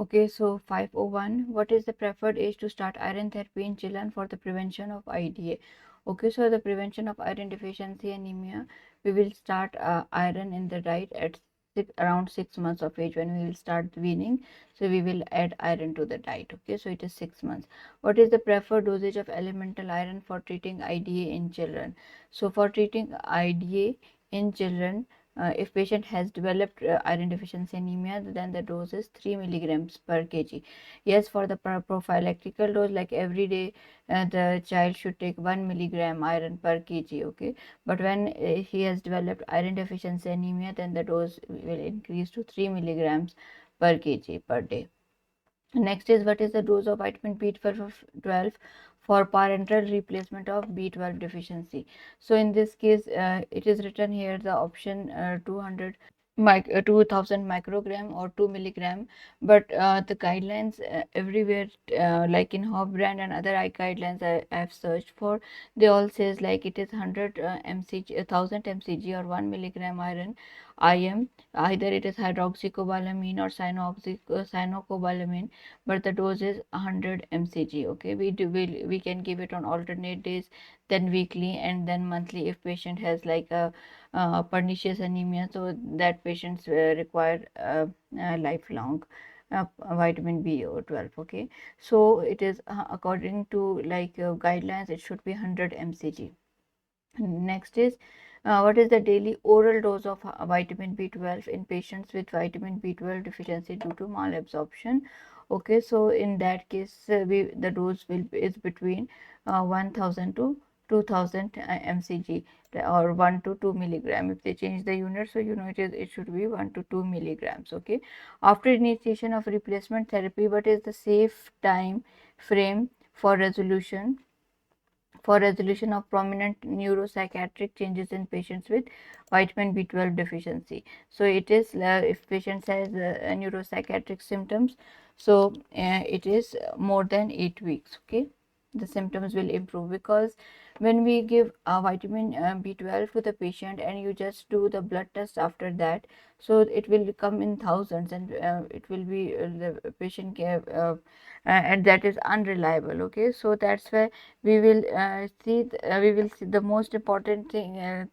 Okay, so 501, what is the preferred age to start iron therapy in children for the prevention of IDA? Okay, so the prevention of iron deficiency anemia, we will start iron in the diet at around 6 months of age when we will start weaning. So we will add iron to the diet. Okay, so it is 6 months. What is the preferred dosage of elemental iron for treating IDA in children? So for treating IDA in children, if patient has developed iron deficiency anemia, then the dose is 3 milligrams per kg. Yes, for the prophylactical dose, like every day, the child should take 1 milligram iron per kg. Okay, but when he has developed iron deficiency anemia, then the dose will increase to 3 milligrams per kg per day. Next is, what is the dose of vitamin B12 for parenteral replacement of B12 deficiency? So in this case, it is written here the option 2000 microgram or 2 milligram, but the guidelines everywhere, like in Hop brand and other eye guidelines I have searched for, they all says like it is 100 mcg, 1000 mcg or 1 milligram iron IM, either it is hydroxycobalamin or cyanocobalamin, but the dose is 100 mcg. Okay, we can give it on alternate days, then weekly, and then monthly if patient has like a pernicious anemia, so that patients require lifelong vitamin B12. Okay, so it is according to like guidelines, it should be 100 mcg. Next is, what is the daily oral dose of vitamin B12 in patients with vitamin B12 deficiency due to malabsorption? Okay, so in that case, the dose is between 1000 to 2000 mcg, or 1 to 2 milligram. If they change the unit, so it should be 1 to 2 milligrams. Okay, after initiation of replacement therapy, what is the safe time frame for resolution of prominent neuropsychiatric changes in patients with vitamin B12 deficiency? So it is, if patient has neuropsychiatric symptoms, so it is more than 8 weeks. Okay, the symptoms will improve, because when we give vitamin B12 to the patient and you just do the blood test after that, so it will come in thousands, and it will be the patient care, and that is unreliable. Okay, so that's why we will see the most important thing, or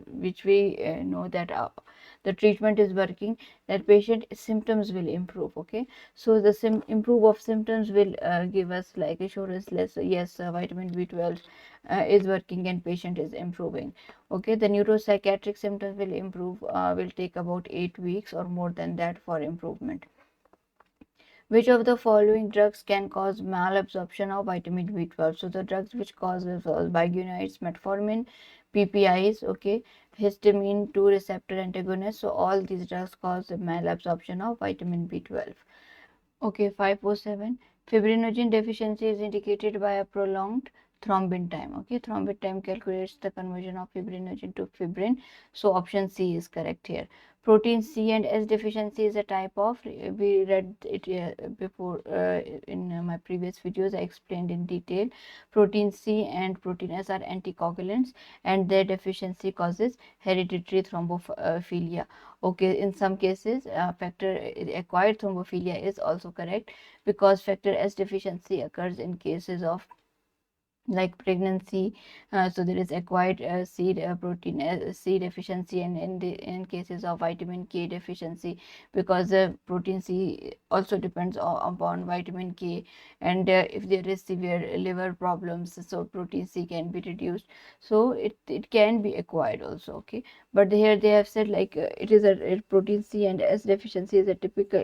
which we know that the treatment is working, that patient symptoms will improve. Okay, so the improve of symptoms will give us like assurance, less yes, vitamin B12 is working and patient is improving. Okay, the neuropsychiatric symptoms will improve, will take about 8 weeks or more than that for improvement. Which of the following drugs can cause malabsorption of vitamin B12? So the drugs which causes biguanides, metformin, PPIs, okay, histamine 2 receptor antagonists. So all these drugs cause malabsorption of vitamin B12. Okay, 507. Fibrinogen deficiency is indicated by a prolonged thrombin time. Okay, thrombin time calculates the conversion of fibrinogen to fibrin. So option C is correct here. Protein C and S deficiency is a type of, we read it before in my previous videos. I explained in detail. Protein C and protein S are anticoagulants, and their deficiency causes hereditary thrombophilia. Okay, in some cases, factor acquired thrombophilia is also correct, because factor S deficiency occurs in cases of like pregnancy. So there is acquired protein C deficiency, and in cases of vitamin K deficiency, because the protein C also depends upon vitamin K, and if there is severe liver problems, so protein C can be reduced, so it can be acquired also. Okay, but here they have said like it is a protein C and S deficiency is typical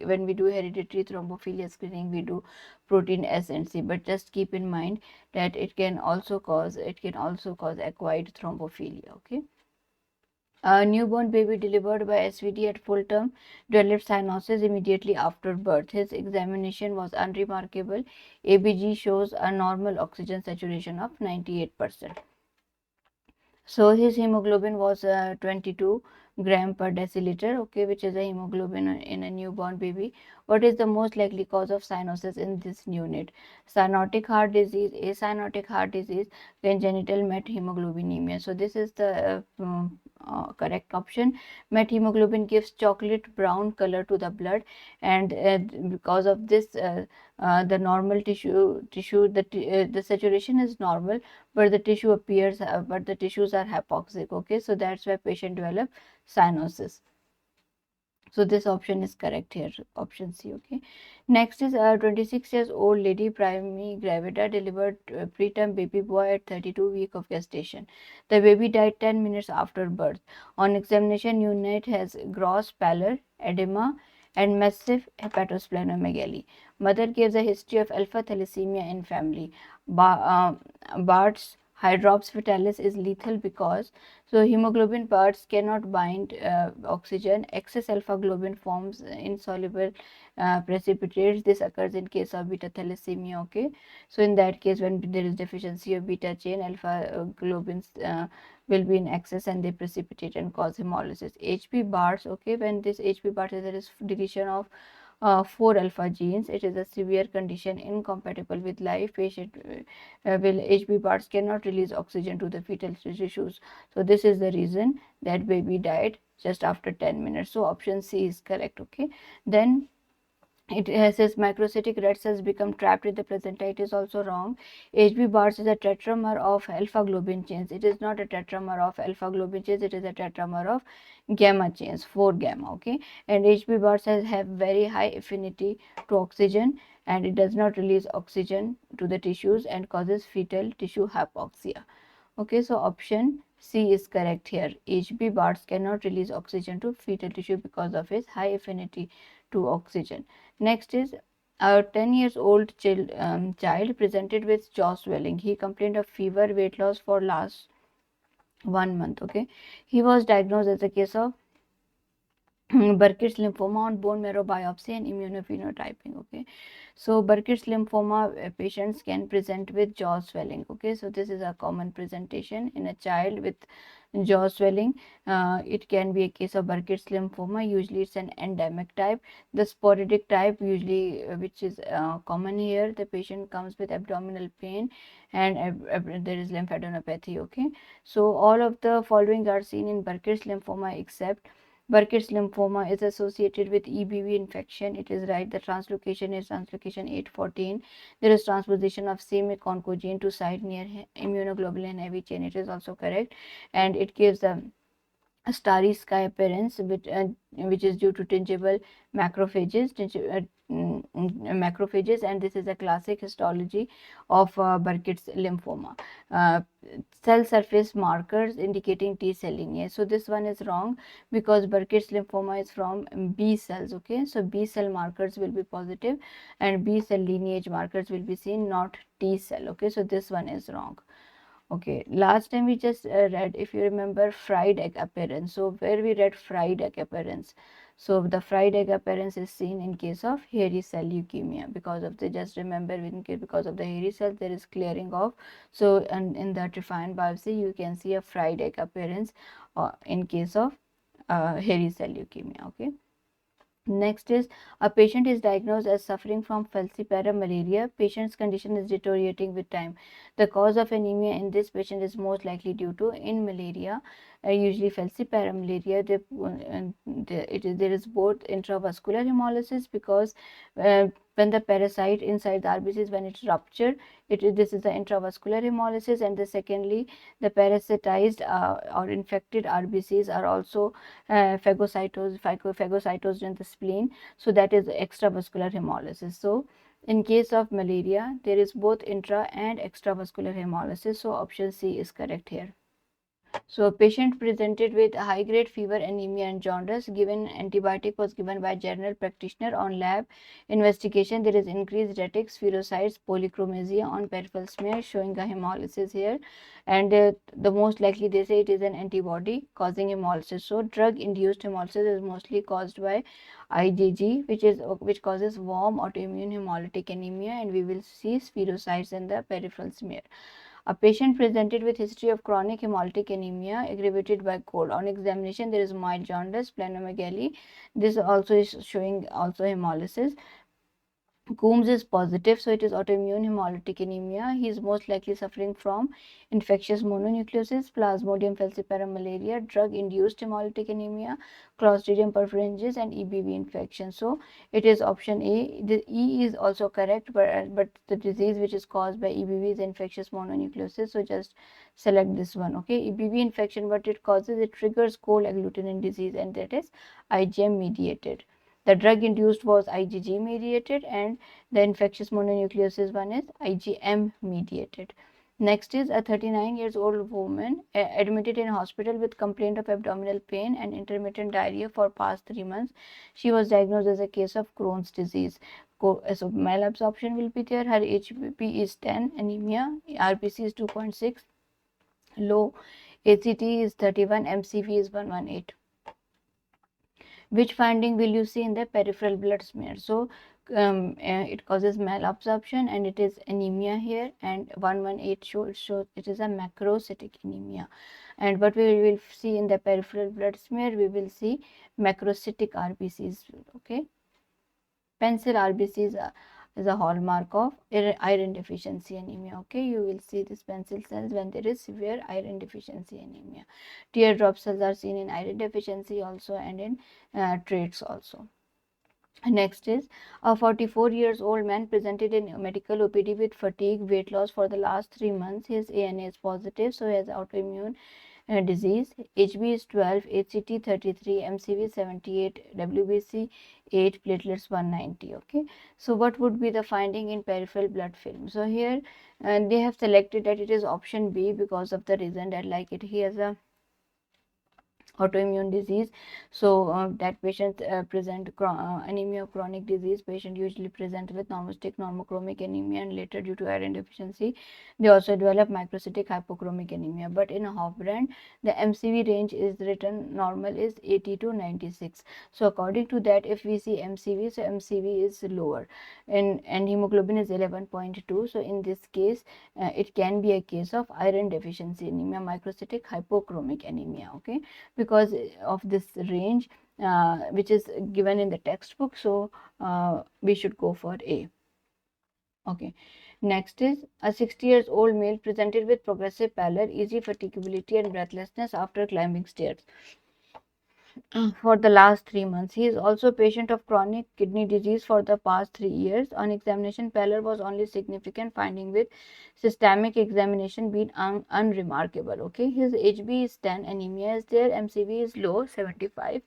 when we do hereditary thrombophilia screening, we do protein S and C, but just keep in mind that it can also cause acquired thrombophilia. Okay, a newborn baby delivered by SVD at full term developed cyanosis immediately after birth. His examination was unremarkable. ABG shows a normal oxygen saturation of 98%. So his hemoglobin was 22 gram per deciliter, okay, which is a hemoglobin in a newborn baby. What is the most likely cause of cyanosis in this unit? Cyanotic heart disease, acyanotic heart disease, congenital methemoglobinemia. So this is the correct option. Methemoglobin gives chocolate brown color to the blood, and because of this, the normal the saturation is normal, but the tissue appears, but the tissues are hypoxic. Okay, so that's why patient develop cyanosis. So this option is correct here, option C. Okay. Next is a 26 years old lady, primary gravida, delivered preterm baby boy at 32 week of gestation. The baby died 10 minutes after birth. On examination, unit has gross pallor, edema, and massive hepatosplenomegaly. Mother gives a history of alpha thalassemia in family. Bart's hydrops fetalis is lethal because so hemoglobin parts cannot bind oxygen. Excess alpha globin forms insoluble precipitates. This occurs in case of beta thalassemia. Okay, so in that case, when there is deficiency of beta chain, alpha globins will be in excess and they precipitate and cause hemolysis. HP bars. Okay, when this HP bars, there is deletion of 4 alpha genes. It is a severe condition incompatible with life. Patient will HB parts cannot release oxygen to the fetal tissues. So this is the reason that baby died just after 10 minutes. So option C is correct. Okay, then it says macrocytic red cells become trapped in the placenta. It is also wrong. HB bars is a tetramer of alpha globin chains. It is not a tetramer of alpha globin chains. It is a tetramer of gamma chains, 4 gamma. Okay, and HB bars have very high affinity to oxygen, and it does not release oxygen to the tissues and causes fetal tissue hypoxia. Okay, so option C is correct here. HB bars cannot release oxygen to fetal tissue because of its high affinity to oxygen. Next is a 10 years old child presented with jaw swelling. He complained of fever, weight loss for last 1 month. Okay, he was diagnosed as a case of Burkitt's lymphoma on bone marrow biopsy and immunophenotyping. Okay, so Burkitt's lymphoma patients can present with jaw swelling. Okay, so this is a common presentation in a child with jaw swelling. It can be a case of Burkitt's lymphoma. Usually, it's an endemic type. The sporadic type, usually which is common here, the patient comes with abdominal pain and there is lymphadenopathy. Okay, so all of the following are seen in Burkitt's lymphoma except Burkitt's lymphoma is associated with EBV infection. It is right. The translocation is translocation 814. There is transposition of same oncogene to site near immunoglobulin heavy chain. It is also correct, and it gives a starry sky appearance, which is due to tingible macrophages, macrophages, and this is a classic histology of Burkitt's lymphoma. Uh, Cell surface markers indicating T cell lineage. So this one is wrong because Burkitt's lymphoma is from B cells. Okay, so B cell markers will be positive and B cell lineage markers will be seen, not T cell. Okay, so this one is wrong. Okay, last time we just read, if you remember, fried egg appearance. So where we read fried egg appearance. So the fried egg appearance is seen in case of hairy cell leukemia because of the, just remember, because of the hairy cells there is clearing off. So and in the refined biopsy you can see a fried egg appearance in case of hairy cell leukemia. Okay. Next is a patient is diagnosed as suffering from falciparum malaria. Patient's condition is deteriorating with time. The cause of anemia in this patient is most likely due to in malaria, usually falciparum malaria. There is both intravascular hemolysis because when the parasite inside the RBCs, when it's ruptured, this is the intravascular hemolysis, and the secondly the parasitized or infected RBCs are also phagocytosed in the spleen, so that is extravascular hemolysis. So in case of malaria there is both intra and extravascular hemolysis, so option C is correct here. So a patient presented with high-grade fever, anemia and jaundice. Given antibiotic was given by general practitioner. On lab investigation, there is increased retics, spherocytes, polychromasia on peripheral smear showing a hemolysis here. And the most likely they say it is an antibody causing hemolysis. So drug-induced hemolysis is mostly caused by IgG, which causes warm autoimmune hemolytic anemia, and we will see spherocytes in the peripheral smear. A patient presented with history of chronic hemolytic anemia aggravated by cold. On examination, there is mild jaundice, splenomegaly. This also is showing also hemolysis. Coombs is positive, so it is autoimmune hemolytic anemia. He is most likely suffering from infectious mononucleosis, Plasmodium falciparum malaria, drug-induced hemolytic anemia, Clostridium perfringens, and EBV infection. So it is option A. The E is also correct, but the disease which is caused by EBV is infectious mononucleosis. So just select this one. Okay, EBV infection, what it causes, it triggers cold agglutinin disease, and that is IgM mediated. The drug induced was IgG mediated, and the infectious mononucleosis one is IgM mediated. Next is a 39 years old woman admitted in hospital with complaint of abdominal pain and intermittent diarrhea for past 3 months. She was diagnosed as a case of Crohn's disease. So malabsorption will be there. Her HBP is 10, anemia, RBC is 2.6, low, ACT is 31, MCV is 118. Which finding will you see in the peripheral blood smear? So it causes malabsorption and it is anemia here, and 118 shows it is a macrocytic anemia. And what we will see in the peripheral blood smear, we will see macrocytic RBCs. Okay, pencil RBC is a hallmark of iron deficiency anemia. Okay, you will see this pencil cells when there is severe iron deficiency anemia. Teardrop cells are seen in iron deficiency also, and in traits also. Next is a 44 years old man presented in medical OPD with fatigue, weight loss for the last 3 months. His ANA is positive, so he has autoimmune disease. HB is 12, HCT 33, MCV 78, WBC 8, platelets 190. Okay, so what would be the finding in peripheral blood film? So here they have selected that it is option B because of the reason that like he has a autoimmune disease. So that patient present anemia of chronic disease. Patient usually present with normocytic normochromic anemia, and later due to iron deficiency they also develop microcytic hypochromic anemia. But in Hofbrand the MCV range is written normal is 80 to 96. So according to that, if we see MCV, so MCV is lower, and hemoglobin is 11.2. so in this case it can be a case of iron deficiency anemia, microcytic hypochromic anemia. Okay, because of this range which is given in the textbook, so we should go for A. Okay, next is a 60 years old male presented with progressive pallor, easy fatigability and breathlessness after climbing stairs for the last 3 months. He is also a patient of chronic kidney disease for the past 3 years. On examination, pallor was only significant finding, with systemic examination being unremarkable. Okay, his HB is 10, anemia is there, MCV is low 75.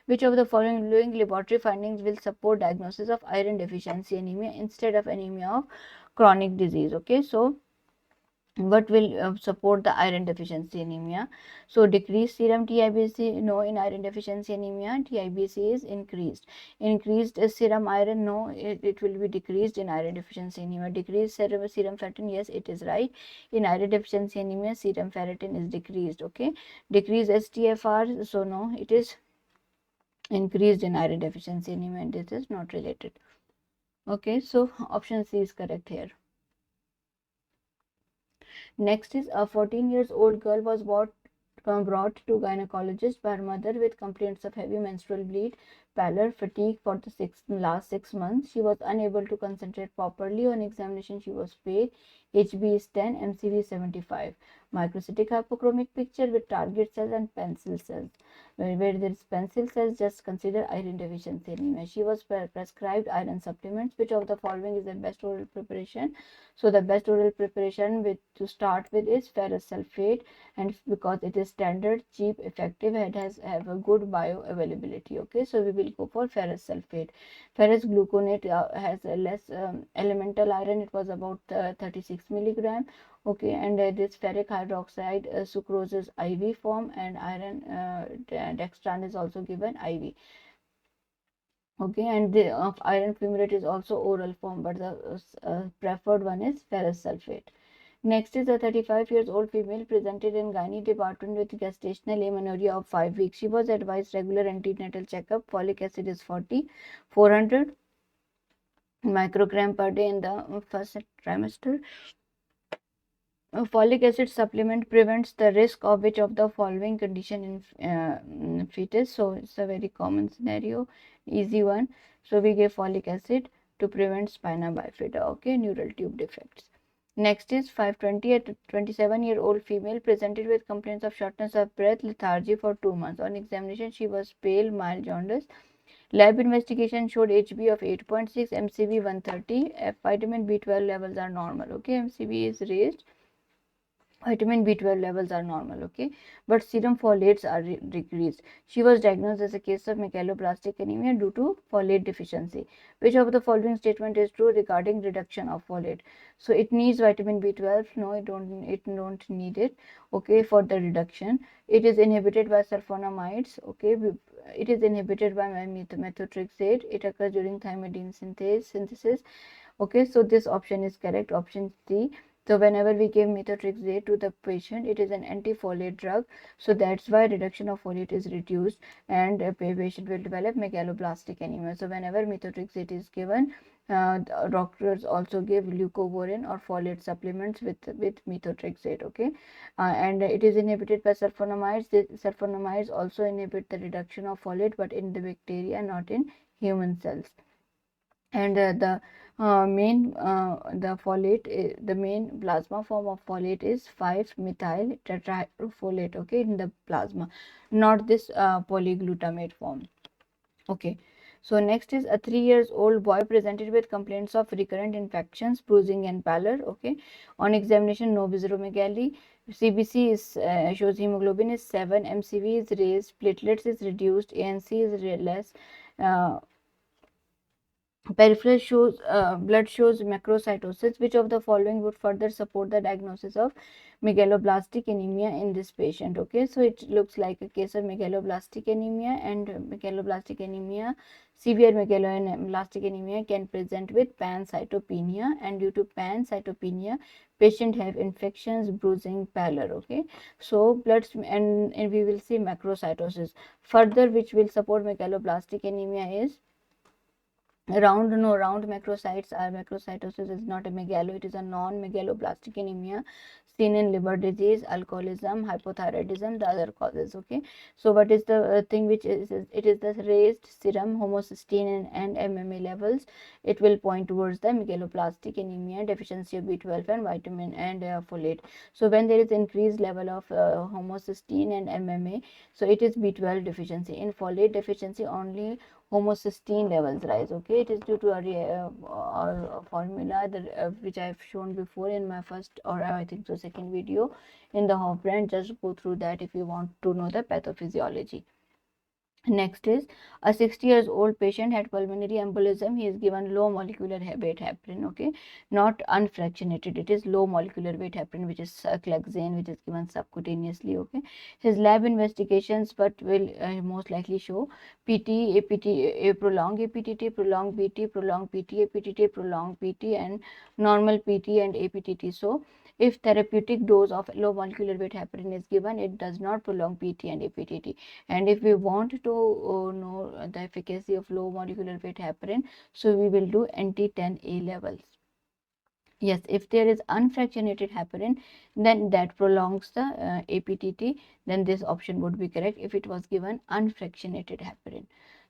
Which of the following laboratory findings will support diagnosis of iron deficiency anemia instead of anemia of chronic disease? Okay, so what will support the iron deficiency anemia? So decreased serum TIBC, no. In iron deficiency anemia, TIBC is increased serum iron, no, it will be decreased in iron deficiency anemia. Decreased serum ferritin, yes, it is right. In iron deficiency anemia, serum ferritin is decreased. Okay, decreased STFR, so no, it is increased in iron deficiency anemia, and this is not related. Okay, so option C is correct here. Next is a 14 years old girl was brought to gynecologist by her mother with complaints of heavy menstrual bleed, pallor, fatigue for the last 6 months. She was unable to concentrate properly. On examination, she was pale. HB is 10, MCV is 75. Microcytic hypochromic picture with target cells and pencil cells. Where there is pencil cells, just consider iron deficiency anemia. She was prescribed iron supplements. Which of the following is the best oral preparation? So the best oral preparation to start with is ferrous sulfate, and because it is standard, cheap, effective, it have a good bioavailability. Okay, so we will go for ferrous sulfate. Ferrous gluconate has a less elemental iron. It was about 36 milligram. Okay, and this ferric hydroxide sucrose is IV form, and iron dextran is also given IV. Okay, and the iron fumarate is also oral form, but the preferred one is ferrous sulfate. Next is a 35 years old female presented in gynae department with gestational amenorrhea of 5 weeks. She was advised regular antenatal checkup. Folic acid is 40, 400 microgram per day in the first trimester. Folic acid supplement prevents the risk of which of the following condition in fetus? So it's a very common scenario, easy one. So we give folic acid. to prevent spina bifida, okay, neural tube defects. Next is 520, a 27-year-old female presented with complaints of shortness of breath, lethargy for 2 months. On examination, she was pale, mild jaundice. Lab investigation showed HB of 8.6, MCV 130. Vitamin B12 levels are normal. Okay, MCV is raised. Vitamin B12 levels are normal, okay, but serum folates are decreased. She was diagnosed as a case of megaloblastic anemia due to folate deficiency. Which of the following statement is true regarding reduction of folate? So it needs vitamin B12. No, it don't need it. Okay, for the reduction, it is inhibited by sulfonamides. Okay, it is inhibited by methotrexate. It occurs during thymidine synthesis. Okay, so this option is correct, option C. So whenever we give methotrexate to the patient, it is an anti-folate drug, so that's why reduction of folate is reduced, and a patient will develop megaloblastic anemia. So whenever methotrexate is given, doctors also give leucovorin or folate supplements with methotrexate. Okay, and it is inhibited by sulfonamides. The sulfonamides also inhibit the reduction of folate, but in the bacteria, not in human cells. And the main plasma form of folate is 5-methyl tetrahydrofolate, okay, in the plasma, not this polyglutamate form. Okay, so next is a 3-year-old boy presented with complaints of recurrent infections, bruising and pallor. Okay, on examination, no visceromegaly. CBC is shows hemoglobin is 7, MCV is raised, platelets is reduced, ANC is less. Peripheral blood shows macrocytosis. Which of the following would further support the diagnosis of megaloblastic anemia in this patient? Okay, so it looks like a case of megaloblastic anemia, and severe megaloblastic anemia can present with pancytopenia, and due to pancytopenia, patient have infections, bruising, pallor. Okay, so and we will see macrocytosis. Further, which will support megaloblastic anemia is round macrocytosis is not a megalo, it is a non-megaloblastic anemia seen in liver disease, alcoholism, hypothyroidism, the other causes. Okay, so what is the thing which is it is the raised serum homocysteine and MMA levels. It will point towards the megaloblastic anemia, deficiency of B12 and vitamin and folate. So when there is increased level of homocysteine and MMA, so it is B12 deficiency. In folate deficiency, only homocysteine levels rise. Okay, it is due to a formula that which I have shown before in my first, or I think so, second video in the Hof brand. Just go through that if you want to know the pathophysiology. Next is a 60 years old patient had pulmonary embolism. He is given low molecular weight heparin, okay, not unfractionated. It is low molecular weight heparin, which is clexane, which is given subcutaneously. Okay, his lab investigations, but will most likely show PT, APT, a prolonged APTT, prolonged PT, prolonged PT, APTT, prolonged PT, and normal PT and APTT. So if therapeutic dose of low molecular weight heparin is given, it does not prolong PT and APTT. And if we want to know the efficacy of low molecular weight heparin, so we will do anti-10A levels. Yes, if there is unfractionated heparin, then that prolongs the APTT, then this option would be correct if it was given unfractionated heparin.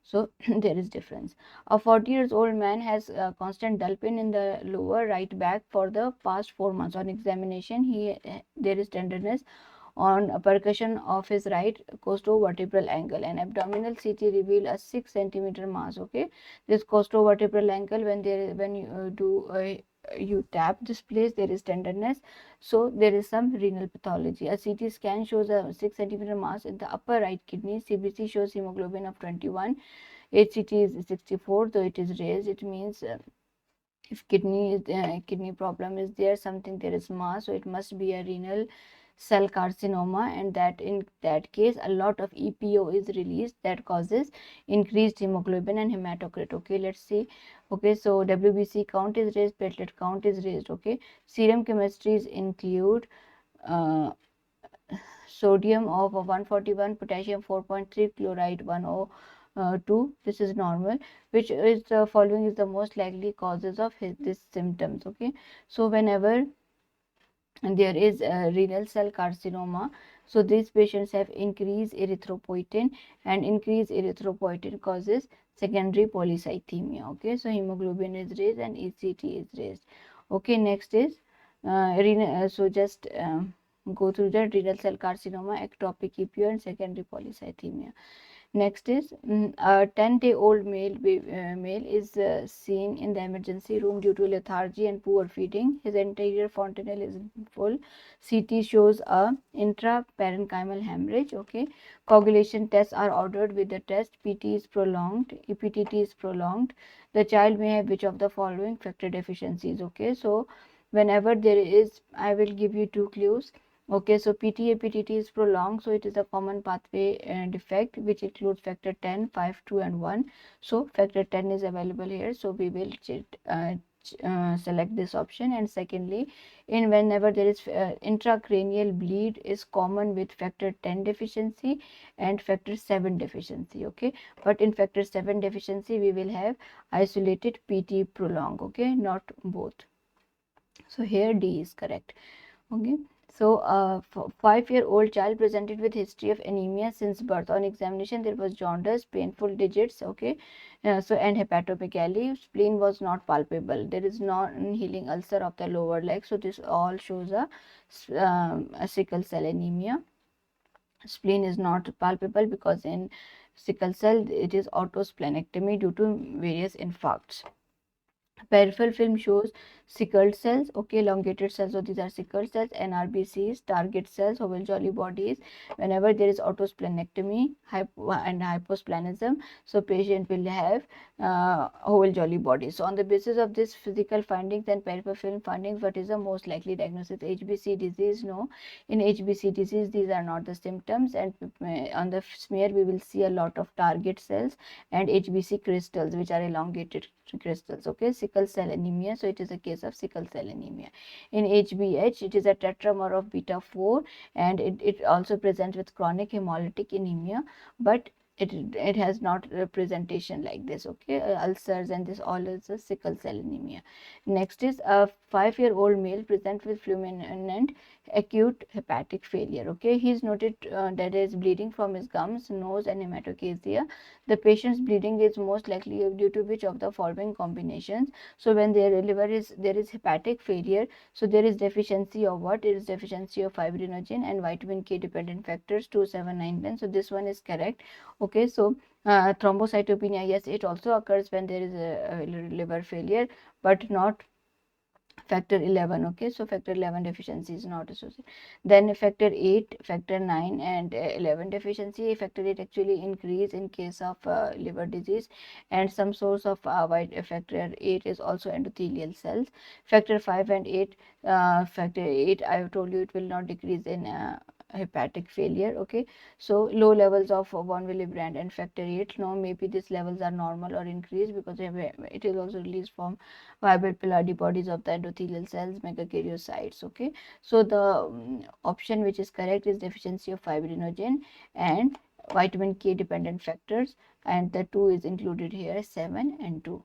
So there is difference. A 40 years old man has constant dull pain in the lower right back for the past 4 months. On examination, there is tenderness on percussion of his right costovertebral angle, and abdominal CT reveal a 6 centimeter mass. Okay, this costovertebral angle, when you you tap this place, there is tenderness, so there is some renal pathology. A CT scan shows a 6 centimeter mass in the upper right kidney. CBC shows hemoglobin of 21. HCT is 64, though it is raised. It means if kidney problem is there, something, there is mass, so it must be a renal cell carcinoma, and that in that case a lot of EPO is released that causes increased hemoglobin and hematocrit. Okay, let's see. Okay, so WBC count is raised, platelet count is raised. Okay, serum chemistries include sodium of 141, potassium 4.3, chloride 102. This is normal. Which is the following is the most likely causes of this symptoms? Okay, so whenever there is a renal cell carcinoma, so these patients have increased erythropoietin, and increased erythropoietin causes secondary polycythemia. Okay, so hemoglobin is raised and ECT is raised. Okay, next is so just go through the renal cell carcinoma, ectopic EPO, and secondary polycythemia. Next is a 10-day-old male is seen in the emergency room due to lethargy and poor feeding. His anterior fontanelle is full. CT shows a intraparenchymal hemorrhage. Okay, coagulation tests are ordered with the test. PT is prolonged. EPTT is prolonged. The child may have which of the following factor deficiencies. Okay, so whenever there is, I will give you two clues. Okay, so PTA-PTT is prolonged, so it is a common pathway defect which includes factor 10, 5, 2 and 1. So factor 10 is available here, so we will select this option. And secondly, in whenever there is intracranial bleed is common with factor 10 deficiency and factor 7 deficiency. Okay, but in factor 7 deficiency we will have isolated PT prolonged. Okay, not both. So here D is correct. Okay, so 5-year-old child presented with history of anemia since birth. On examination there was jaundice, painful digits. Okay, so and hepatomegaly. Spleen was not palpable. There is non-healing ulcer of the lower leg. So this all shows a sickle cell anemia. Spleen is not palpable because in sickle cell it is autosplenectomy due to various infarcts. Peripheral film shows sickled cells. Okay, elongated cells, so these are sickled cells. NRBCs, target cells, oval jolly bodies. Whenever there is autosplenectomy and hyposplenism, so patient will have oval jolly bodies. So on the basis of this physical findings and peripheral film findings, what is the most likely diagnosis? HBC disease? No. In HBC disease these are not the symptoms, and on the smear we will see a lot of target cells and HBC crystals, which are elongated crystals. Okay, sickle cell anemia, so it is a case of sickle cell anemia. In HBH it is a tetramer of beta 4, and it also presents with chronic hemolytic anemia, but it has not representation like this. Okay, ulcers and this all is a sickle cell anemia. Next is a 5-year-old male present with fulminant acute hepatic failure. Okay, he is noted that there is bleeding from his gums, nose and hematochezia. The patient's bleeding is most likely due to which of the following combinations? So when there is hepatic failure, so there is deficiency of what? It is deficiency of fibrinogen and vitamin K dependent factors 2, 7, 9, 10. So this one is correct. Okay, so thrombocytopenia, yes, it also occurs when there is a liver failure, but not factor 11. Okay, so factor 11 deficiency is not associated. Then factor 8, factor 9 and 11 deficiency. Factor 8 actually increase in case of liver disease, and some source of factor 8 is also endothelial cells. Factor 5 and 8, factor 8 I have told you it will not decrease in hepatic failure. Okay, so low levels of 1 millibrand and factor 8, no, maybe these levels are normal or increased because it is also released from viable pillar bodies of the endothelial cells, megakaryocytes. Okay, so the option which is correct is deficiency of fibrinogen and vitamin K dependent factors, and the 2 is included here, 7 and 2.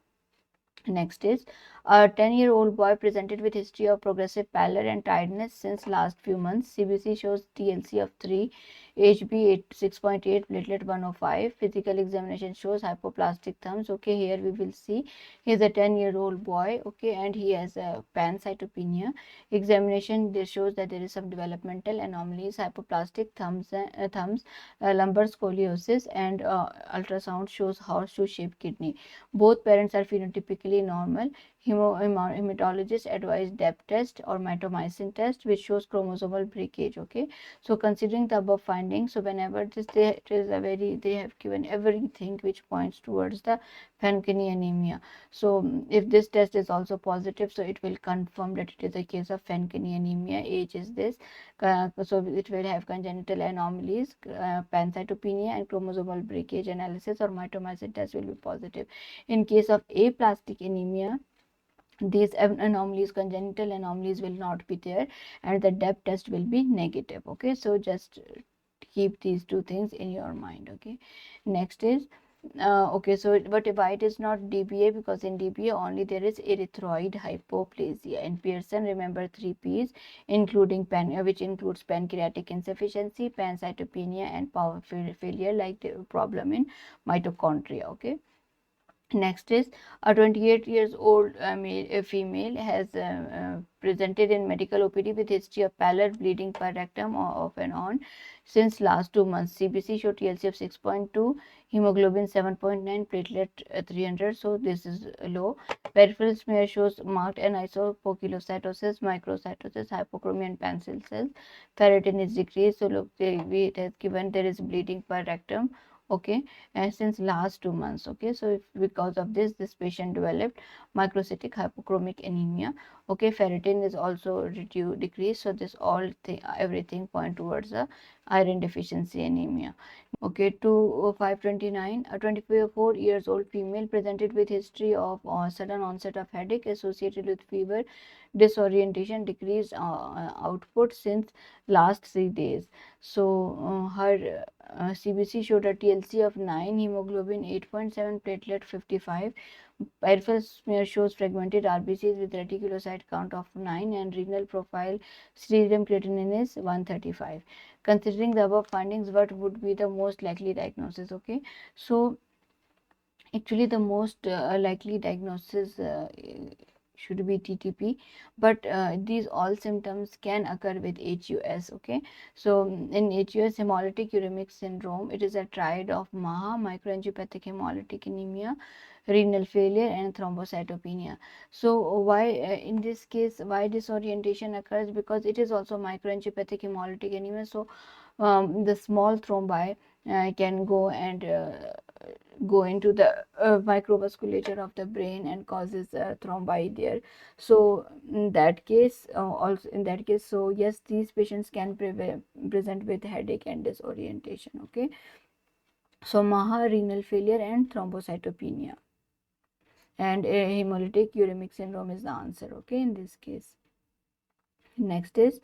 Next is a 10-year-old boy presented with history of progressive pallor and tiredness since last few months. CBC shows TLC of 3, HB 6.8, platelet 105. Physical examination shows hypoplastic thumbs. Okay, here we will see he is a 10-year-old boy. Okay, and he has a pancytopenia. Examination this shows that there is some developmental anomalies, hypoplastic thumbs, lumbar scoliosis, and ultrasound shows horseshoe-shaped kidney. Both parents are phenotypically normal. Hematologist advised DEP test or mitomycin test, which shows chromosomal breakage. Okay, so considering the above findings, so whenever they have given everything which points towards the Fanconi anemia. So if this test is also positive, so it will confirm that it is a case of Fanconi anemia. Age is this, so it will have congenital anomalies, pancytopenia and chromosomal breakage analysis or mitomycin test will be positive. In case of aplastic anemia, these anomalies, congenital anomalies will not be there, and the DEP test will be negative. Okay, so just keep these two things in your mind. Okay, next is okay, so but why it is not DBA? Because in DBA only there is erythroid hypoplasia. In Pearson, remember 3 P's, including which includes pancreatic insufficiency, pancytopenia, and power failure, like the problem in mitochondria. Okay. Next is a 28 years old female has presented in medical OPD with history of pallor, bleeding per rectum or off and on since last 2 months. CBC showed TLC of 6.2, hemoglobin 7.9, platelet 300, so this is low. Peripheral smear shows marked anisopocylocytosis, microcytosis, hypochromia and pencil cells. Ferritin is decreased, so look, it has given there is bleeding per rectum. Okay, and since last 2 months. Okay, so if because of this patient developed microcytic hypochromic anemia. Okay, ferritin is also decreased, so this all thing everything point towards a iron deficiency anemia. Okay, to 529, a 24 years old female presented with history of sudden onset of headache associated with fever, disorientation, decreased output since last 3 days. So her CBC showed a TLC of 9, hemoglobin 8.7, platelet 55. Peripheral smear shows fragmented RBCs with reticulocyte count of 9 and renal profile serum creatinine is 135. Considering the above findings, what would be the most likely diagnosis? Okay, so actually the most likely diagnosis should be TTP, but these all symptoms can occur with HUS. Okay, so in HUS, hemolytic uremic syndrome, it is a triad of MAHA, microangiopathic hemolytic anemia, renal failure and thrombocytopenia. So why in this case why disorientation occurs? Because it is also microangiopathic hemolytic anemia, so the small thrombi can go and go into the microvasculature of the brain and causes thrombi there. So in that case so yes, these patients can present with headache and disorientation. Okay, so maha, renal failure and thrombocytopenia, and hemolytic uremic syndrome is the answer. Okay, in this case. Next is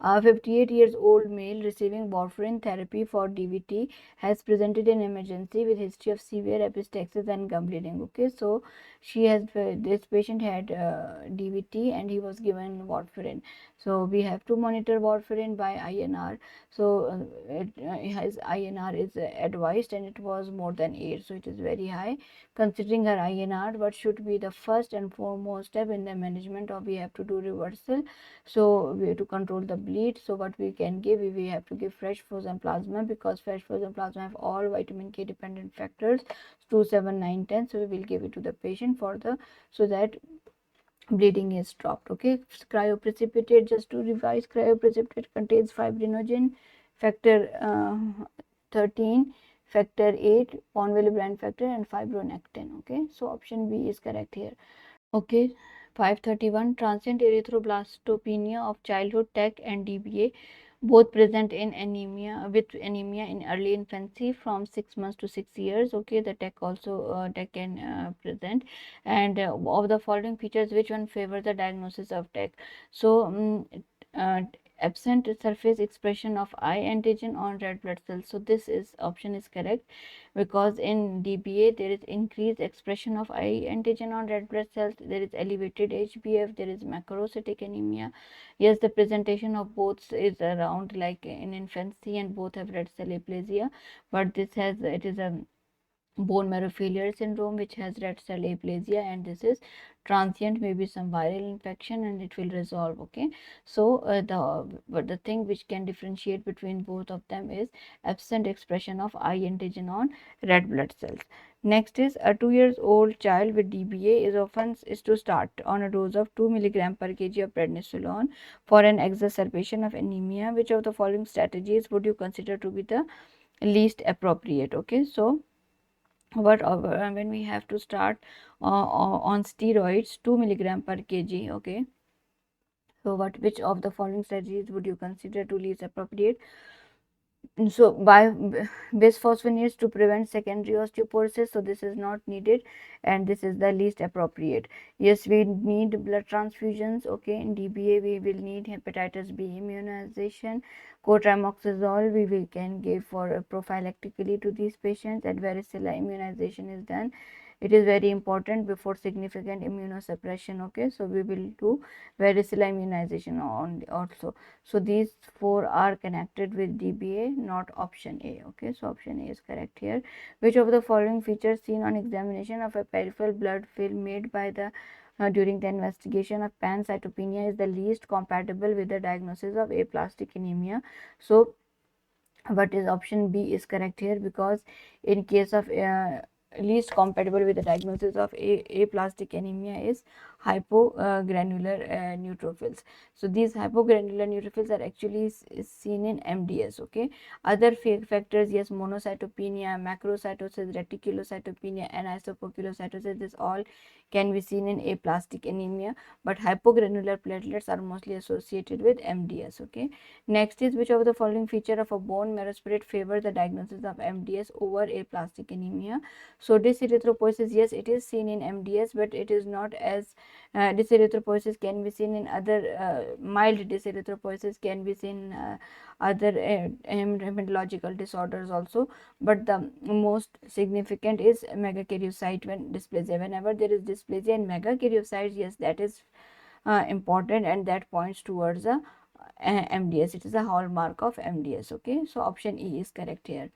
a 58 years old male receiving warfarin therapy for DVT has presented in emergency with history of severe epistaxis and gum bleeding. Okay, so she has this patient had DVT and he was given warfarin. So we have to monitor warfarin by INR. So his INR is advised and it was more than 8, so it is very high. Considering her INR, what should be the first and foremost step in the management of? We have to do reversal, so we have to control the bleed. So what we can give, we have to give fresh frozen plasma, because fresh frozen plasma have all vitamin K dependent factors 2, 7, 9, 10. So we will give it to the patient for the so that bleeding is stopped. Okay, cryoprecipitate, just to revise, cryoprecipitate contains fibrinogen, factor 13, factor 8, von Willebrand factor and fibronectin. Okay, so option B is correct here. Okay, 531, transient erythroblastopenia of childhood, TEC and DBA, both present in anemia in early infancy from 6 months to 6 years. Okay, the TEC also TEC can present. And of the following features, which one favor the diagnosis of TEC? So uh, absent surface expression of I antigen on red blood cells. So this is option is correct, because in DBA there is increased expression of I antigen on red blood cells, there is elevated HbF, there is macrocytic anemia. Yes, the presentation of both is around like in infancy and both have red cell aplasia, but it is a bone marrow failure syndrome which has red cell aplasia, and this is transient, maybe some viral infection and it will resolve. Okay, so the thing which can differentiate between both of them is absent expression of I antigen on red blood cells. Next is a 2 years old child with DBA is to start on a dose of 2 milligram per kg of prednisolone for an exacerbation of anemia. Which of the following strategies would you consider to be the least appropriate? Okay, so when we have to start on steroids 2 milligram per kg. Okay, so which of the following strategies would you consider to least appropriate? So by bisphosphonates to prevent secondary osteoporosis, so this is not needed and this is the least appropriate. Yes, we need blood transfusions. Okay, in DBA we will need hepatitis B immunization. Cotrimoxazole we can give for prophylactically to these patients, and varicella immunization is done. it is very important before significant immunosuppression. Okay, so we will do varicella immunization on also. So these four are connected with DBA, not option A. Okay, so option A is correct here. Which of the following features seen on examination of a peripheral blood film made by the during the investigation of pancytopenia is the least compatible with the diagnosis of aplastic anemia? So what is option B is correct here, because in case of least compatible with the diagnosis of aplastic anemia is hypogranular neutrophils. So these hypogranular neutrophils are actually is seen in MDS. Okay, other factors, yes, monocytopenia, macrocytosis, reticulocytopenia, and isopocylocytosis, this all can be seen in aplastic anemia, but hypogranular platelets are mostly associated with MDS. Okay, next is, which of the following feature of a bone marrow spirit favor the diagnosis of MDS over aplastic anemia? So dyserythropoiesis, yes, it is seen in MDS, but it is not as dyserythropoiesis can be seen in other mild dyserythropoiesis can be seen in other hematological disorders also, but the most significant is megakaryocyte when dysplasia. Whenever there is dysplasia in megakaryocytes, yes, that is important, and that points towards a MDS. It is a hallmark of MDS. Okay, so option E is correct here.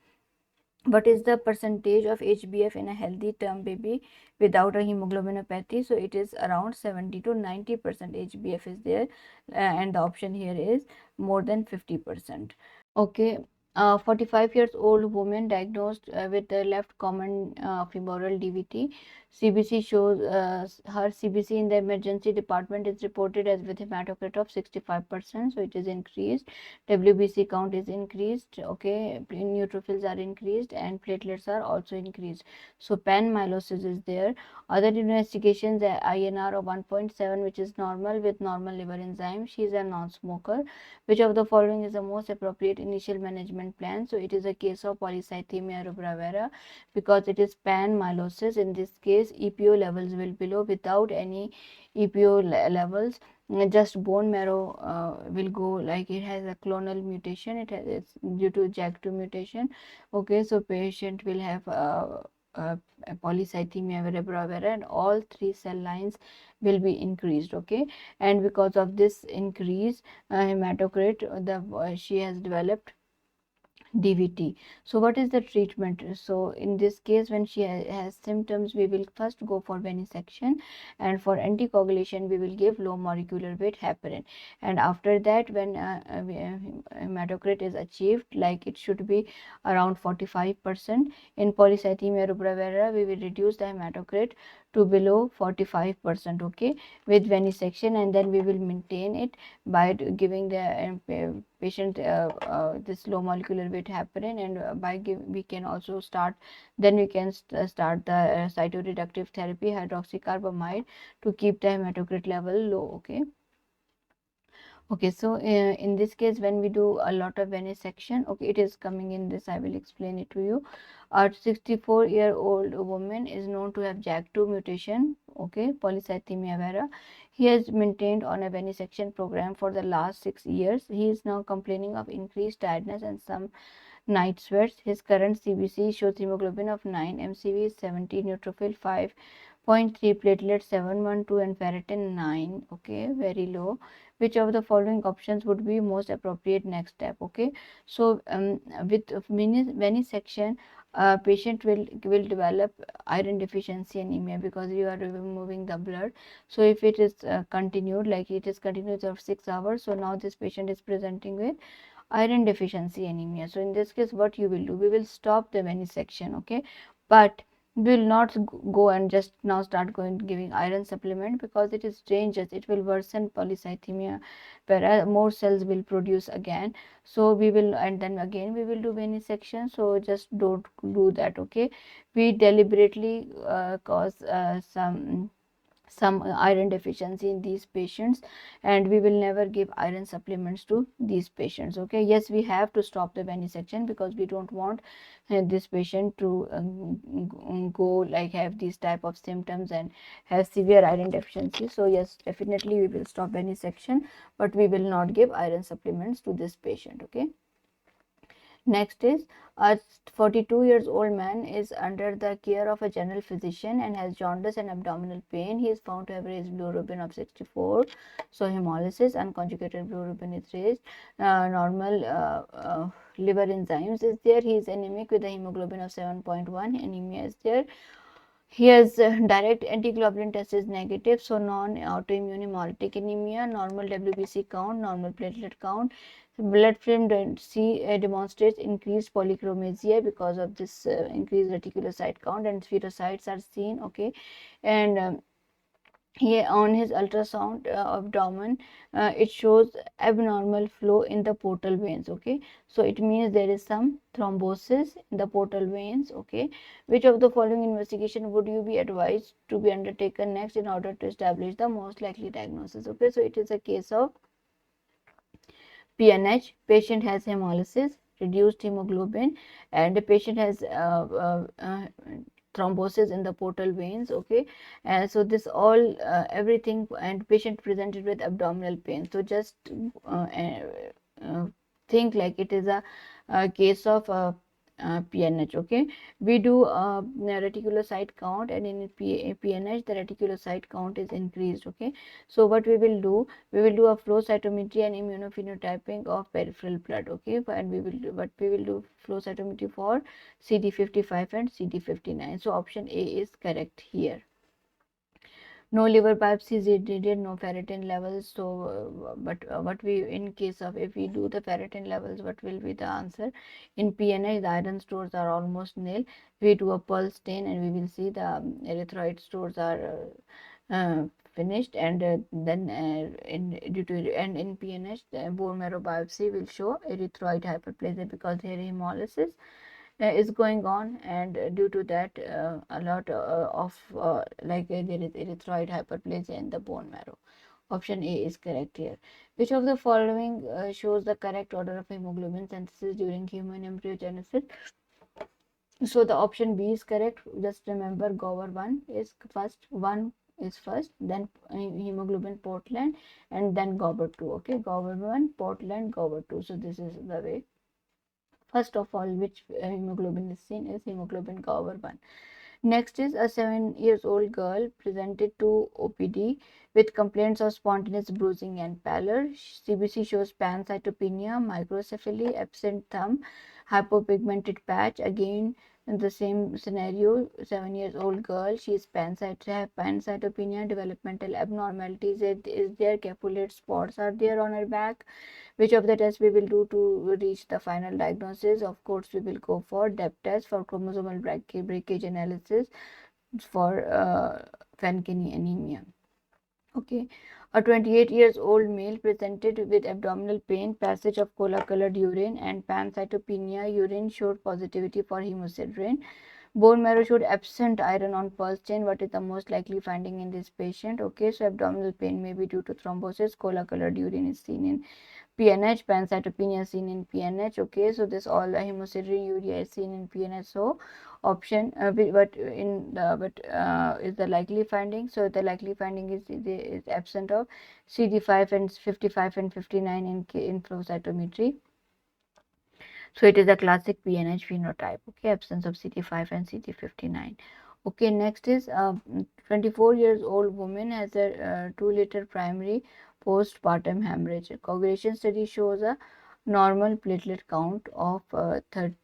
What is the percentage of HbF in a healthy term baby without a hemoglobinopathy? So it is around 70 to 90% HbF is there, and the option here is more than 50%. Okay, 45 years old woman diagnosed with the left common femoral DVT. CBC shows her CBC in the emergency department is reported as with hematocrit of 65%, so it is increased. WBC count is increased. Okay, neutrophils are increased and platelets are also increased. So pan-myelosis is there. Other investigations, INR of 1.7, which is normal with normal liver enzyme. She is a non-smoker. Which of the following is the most appropriate initial management plan? So it is a case of polycythemia rubra vera, because it is pan-myelosis. In this case, EPO levels will be low without any EPO levels. Just bone marrow will go, like it has a clonal mutation. It's due to JAK2 mutation. Okay, so patient will have uh, polycythemia vera vera, and all three cell lines will be increased. Okay, and because of this increase hematocrit, she has developed DVT. So what is the treatment? So in this case, when she has symptoms, we will first go for venesection, and for anticoagulation we will give low molecular weight heparin, and after that, when hematocrit is achieved, like it should be around 45%, in polycythemia rubra vera we will reduce the hematocrit to below 45%. Okay, with venesection, and then we will maintain it by giving the patient this low molecular weight heparin, and we can also start, then we can start the cytoreductive therapy hydroxycarbamide to keep the hematocrit level low. Okay. Okay, so in this case, when we do a lot of venesection, okay, it is coming in this, I will explain it to you. A 64-year-old woman is known to have JAK2 mutation, okay, polycythemia vera. He has maintained on a venesection program for the last 6 years. He is now complaining of increased tiredness and some night sweats. His current CBC shows hemoglobin of 9, MCV is 70, neutrophil 5.3, platelet 712, and ferritin 9. Okay, very low. Which of the following options would be most appropriate next step? Okay, so with venesection, patient will develop iron deficiency anemia, because you are removing the blood. So if it is continued, like it is continued for 6 hours, so now this patient is presenting with iron deficiency anemia. So in this case, what you will do, we will stop the venesection. Okay, but we will not go and just now start going giving iron supplement, because it is dangerous. It will worsen polycythemia, whereas more cells will produce again. So we will, and then again we will do venesection. So just don't do that. Okay, we deliberately cause some iron deficiency in these patients, and we will never give iron supplements to these patients. Okay, yes, we have to stop the venesection, because we don't want this patient to go like have these type of symptoms and have severe iron deficiency. So yes, definitely we will stop venesection, but we will not give iron supplements to this patient. Okay, Next is a 42 years old man is under the care of a general physician and has jaundice and abdominal pain. He is found to have raised bilirubin of 64. So hemolysis, unconjugated bilirubin is raised. Normal liver enzymes is there. He is anemic with a hemoglobin of 7.1. Anemia is there. Here's direct antiglobulin test is negative, so non-autoimmune hemolytic anemia, normal WBC count, normal platelet count. Blood film demonstrates increased polychromasia because of this increased reticulocyte count, and spherocytes are seen. Okay, and here on his ultrasound abdomen, it shows abnormal flow in the portal veins. Okay, so it means there is some thrombosis in the portal veins. Okay, which of the following investigation would you be advised to be undertaken next in order to establish the most likely diagnosis? Okay, so it is a case of PNH. Patient has hemolysis, reduced hemoglobin, and the patient has thrombosis in the portal veins. Okay, so this all everything, and patient presented with abdominal pain. So just uh, think like it is a case of PNH. Okay, we do reticulocyte count, and in PNH the reticulocyte count is increased. Okay, so what we will do, we will do a flow cytometry and immunophenotyping of peripheral blood. Okay, and we will do flow cytometry for CD55 and CD59. So option A is correct here. No liver biopsies needed, no ferritin levels. So but what we, in case of, if we do the ferritin levels, what will be the answer? In PNH the iron stores are almost nil. We do a pulse stain and we will see the erythroid stores are finished, and then in due to, and in PNH the bone marrow biopsy will show erythroid hyperplasia because here hemolysis is going on, and due to that a lot of there is erythroid hyperplasia in the bone marrow. Option A is correct here. Which of the following shows the correct order of hemoglobin synthesis during human embryogenesis? So the option B is correct. Just remember, Gower 1 is first, 1 is first, then hemoglobin Portland, and then Gower 2. Okay, Gower 1, Portland, Gower 2. So this is the way. First of all, which hemoglobin is seen is hemoglobin Gower 1. Next is a 7-year-old girl presented to OPD with complaints of spontaneous bruising and pallor. CBC shows pancytopenia, microcephaly, absent thumb, hypopigmented patch. Again, in the same scenario, 7-year-old girl, she is pancytopenia, developmental abnormalities is there, capillate spots are there on her back. Which of the tests we will do to reach the final diagnosis? Of course, we will go for depth test, for chromosomal breakage analysis, for Fanconi anemia. Okay, a 28 years old male presented with abdominal pain, passage of cola colored urine, and pancytopenia. Urine showed positivity for hemosiderin. Bone marrow showed absent iron on pulse chain. What is the most likely finding in this patient? Okay, so abdominal pain may be due to thrombosis. Cola colored urine is seen in PNH, pancytopenia is seen in PNH. Okay, so this all hemosiderin urea is seen in PNH. So option is the likely finding. So the likely finding is absent of CD5 and 55 and 59 in flow cytometry. So it is a classic PNH phenotype. Okay, absence of CD5 and CD59. Okay, next is 24 years old woman has a 2-liter primary postpartum hemorrhage. Coagulation study shows a normal platelet count of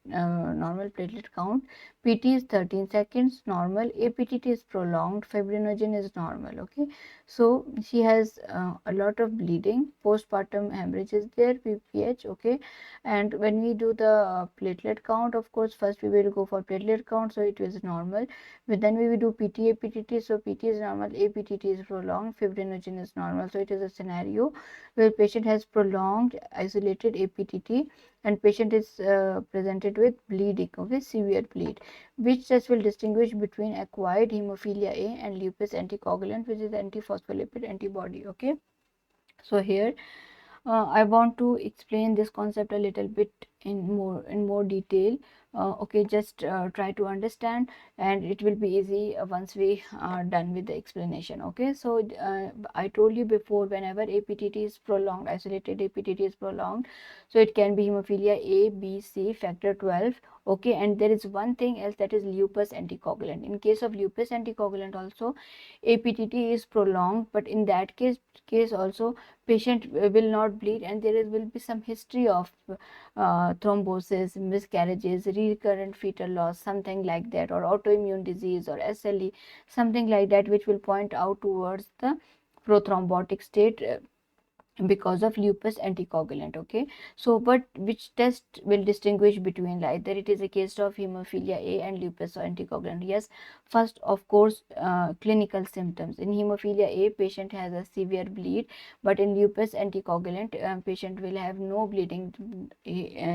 normal platelet count. PT is 13 seconds normal. APTT is prolonged. Fibrinogen is normal. Okay, so she has a lot of bleeding. Postpartum hemorrhage is there, PPH. Okay, and when we do the platelet count, of course, first we will go for platelet count, so it is normal. But then we will do PT, APTT, so PT is normal, APTT is prolonged, fibrinogen is normal. So it is a scenario where patient has prolonged isolated APTT and patient is presented with bleeding, okay, severe bleed. Which test will distinguish between acquired hemophilia A and lupus anticoagulant, which is antiphospholipid antibody? Okay, so here I want to explain this concept a little bit in more detail. Okay, just try to understand, and it will be easy once we are done with the explanation. Okay, so I told you before, whenever APTT is prolonged, isolated APTT is prolonged, so it can be hemophilia A, B, C, factor 12. Okay, and there is one thing else, that is lupus anticoagulant. In case of lupus anticoagulant also, APTT is prolonged, but in that case also, patient will not bleed, and there will be some history of thrombosis, miscarriages, recurrent fetal loss, something like that, or autoimmune disease, or SLE, something like that, which will point out towards the prothrombotic state because of lupus anticoagulant. Okay, so but which test will distinguish between, either it is a case of hemophilia A and lupus anticoagulant? Yes, first, of course, clinical symptoms. In hemophilia A, patient has a severe bleed, but in lupus anticoagulant, patient will have no bleeding.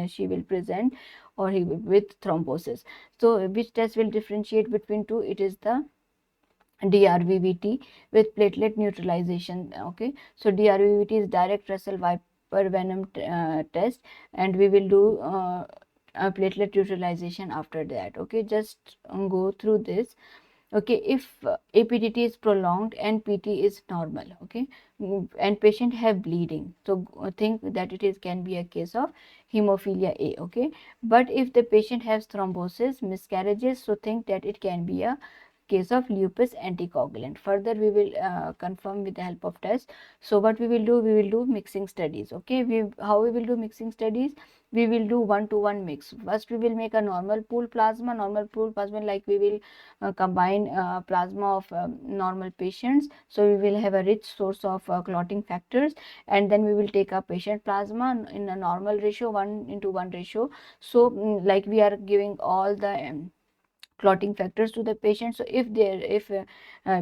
She will present, or he will, with thrombosis. So which test will differentiate between two? It is the DRVVT with platelet neutralization. Okay, so DRVVT is direct Russell Viper venom test, and we will do a platelet neutralization after that. Okay, just go through this. Okay, if APTT is prolonged and PT is normal, okay, and patient have bleeding, so think that it is can be a case of hemophilia A. Okay, but if the patient has thrombosis, miscarriages, so think that it can be a case of lupus anticoagulant. Further, we will confirm with the help of test. So what we will do, we will do mixing studies. Okay, how we will do mixing studies? We will do 1-to-1 mix. First, we will make a normal pool plasma. Normal pool plasma, like we will combine plasma of normal patients. So we will have a rich source of clotting factors, and then we will take a patient plasma in a normal ratio, 1:1 ratio. So like we are giving all the clotting factors to the patient. So if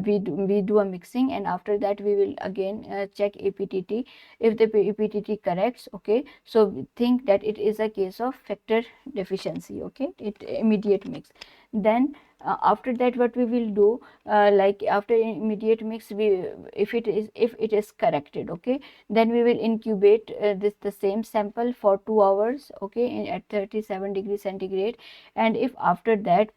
we do a mixing, and after that we will again check APTT. If the APTT corrects, okay, so we think that it is a case of factor deficiency. Okay, it immediate mix. Then after that, what we will do, like after immediate mix, we if it is corrected, okay, then we will incubate the same sample for 2 hours, okay, at 37 degrees centigrade. And if after that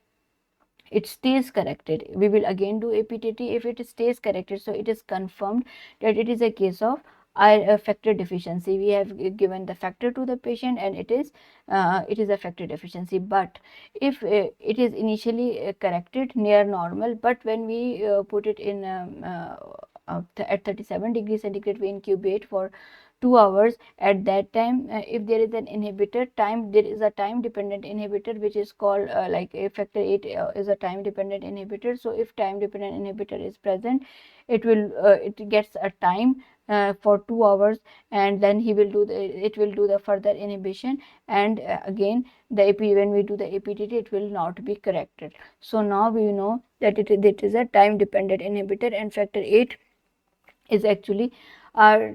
it stays corrected, we will again do APTT. If it stays corrected, so it is confirmed that it is a case of factor deficiency. We have given the factor to the patient, and it is a factor deficiency. But if it is initially corrected near normal, but when we put it in at 37 degrees centigrade, we incubate for 2 hours. At that time, if there is an inhibitor, there is a time dependent inhibitor, which is called like factor 8 is a time dependent inhibitor. So if time dependent inhibitor is present, it gets a time for 2 hours, and then it will do the further inhibition. And again, when we do the APTT, it will not be corrected. So now we know that it is a time dependent inhibitor, and factor 8 is actually our